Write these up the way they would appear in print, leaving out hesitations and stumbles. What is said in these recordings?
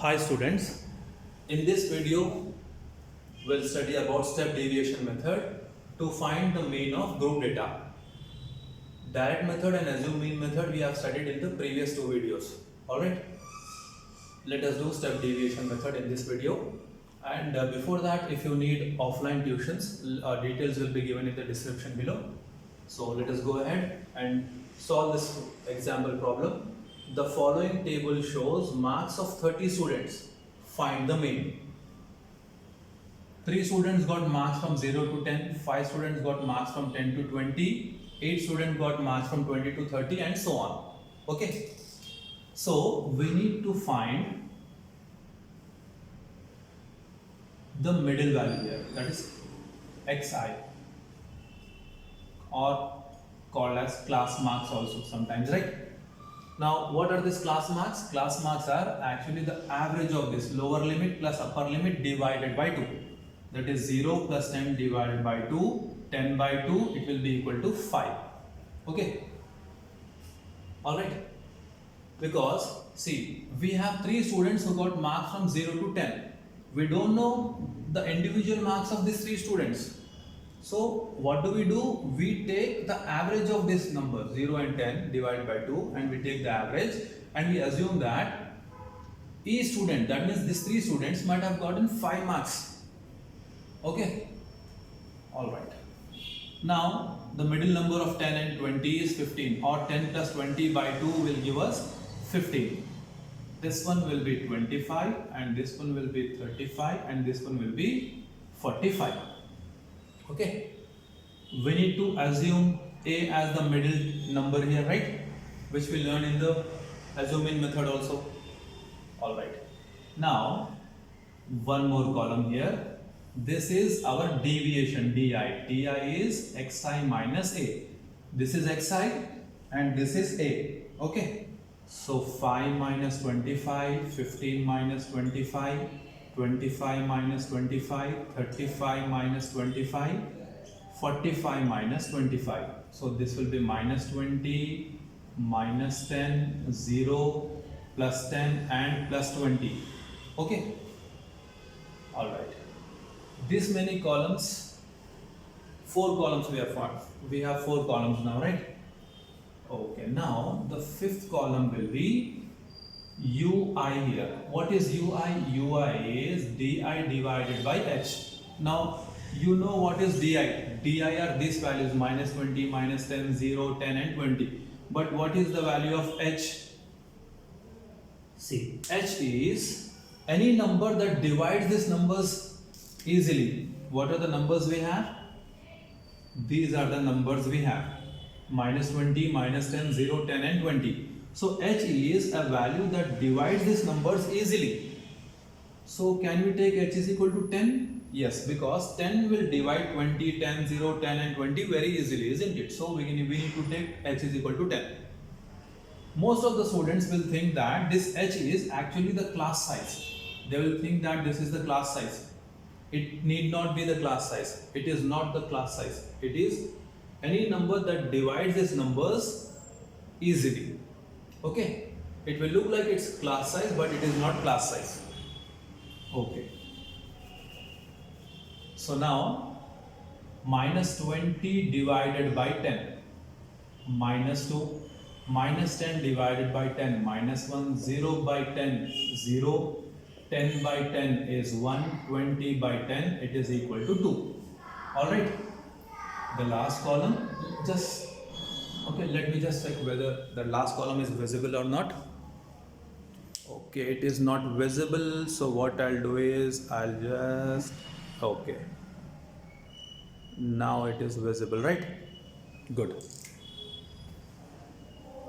Hi students, in this video we'll study about step deviation method to find the mean of group data. Direct method and assume mean method we have studied in the previous two videos. Alright, let us do step deviation method in this video. And before that, if you need offline tuitions, details will be given in the description below. So let us go ahead and solve this example problem. The following table shows marks of 30 students. Find the mean. 3 students got marks from 0 to 10, 5 students got marks from 10 to 20, 8 students got marks from 20 to 30 and so on. Okay. So we need to find the middle value here, that is xi, or called as class marks also sometimes, right? Now what are these class marks? Class marks are actually the average of this lower limit plus upper limit divided by 2. That is 0 plus 10 divided by 2, 10 by 2, it will be equal to 5. Okay. Alright. Because see, we have 3 students who got marks from 0 to 10. We don't know the individual marks of these 3 students. So what do? We take the average of this number 0 and 10 divided by 2 and we take the average and we assume that each student, that means these 3 students might have gotten 5 marks. Okay. Alright. Now the middle number of 10 and 20 is 15, or 10 plus 20 by 2 will give us 15. This one will be 25 and this one will be 35 and this one will be 45. Okay, we need to assume A as the middle number here, right? Which we learn in the assuming method also. Alright, now one more column here. This is our deviation di. Di is xi minus A. This is xi and this is A. Okay, so 5 minus 25, 15 minus 25, 25 minus 25, 35 minus 25, 45 minus 25. So this will be minus 20, minus 10, 0, plus 10 and plus 20. Okay. Alright. This many columns, 4 columns we have found. We have 4 columns now, right? Okay. Now the 5th column will be UI here. What is UI? UI is di divided by h. Now you know what is di. Di are these values minus 20, minus 10, 0, 10 and 20. But what is the value of h? See, h is any number that divides these numbers easily. What are the numbers we have? These are the numbers we have. Minus 20, minus 10, 0, 10 and 20. So h is a value that divides these numbers easily. So can we take h is equal to 10? Yes, because 10 will divide 20, 10, 0, 10 and 20 very easily, isn't it? So we need to take h is equal to 10. Most of the students will think that this h is actually the class size. They will think that this is the class size. It need not be the class size. It is not the class size. It is any number that divides these numbers easily. Okay, it will look like it's class size, but it is not class size. Okay. So now, minus 20 divided by 10, minus 2, minus 10 divided by 10, minus 1, 0 by 10, 0, 10 by 10 is 1, 20 by 10, it is equal to 2. Alright, the last column, okay, let me just check whether the last column is visible or not. Okay, it is not visible. So what I'll do is okay. Now it is visible, right? Good.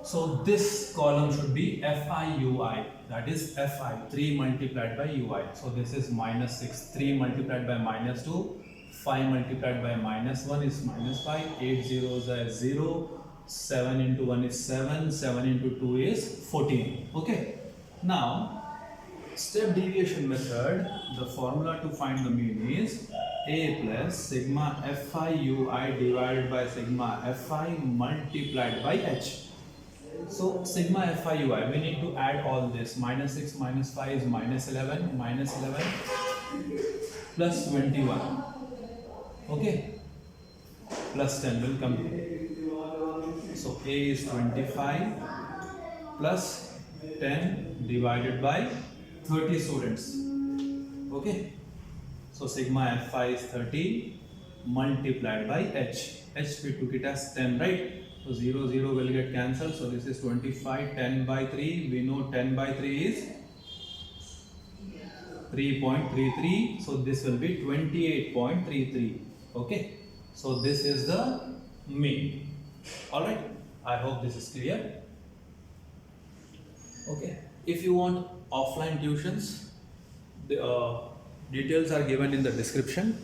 So this column should be FI/UI. That is FI, 3 multiplied by UI. So this is minus 6, 3 multiplied by minus 2, 5 multiplied by minus 1 is minus 5, 8 zeros are 0. 7 into 1 is 7, 7 into 2 is 14. Okay. Now, step deviation method, the formula to find the mean is A plus sigma Fi ui divided by sigma Fi multiplied by h. So sigma fi ui, we need to add all this. Minus 6 minus 5 is minus 11, minus 11 plus 21. Okay, plus 10 will come here. So A is 25 plus 10 divided by 30 students. Okay, so sigma fi is 30 multiplied by h. H we took it as 10, right? So 0, 0 will get cancelled. So this is 25, 10 by 3. We know 10 by 3 is 3.33. So this will be 28.33. Okay. So this is the mean. Alright. I hope this is clear. Okay. If you want offline tuitions, the details are given in the description.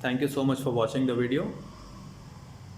Thank you so much for watching the video.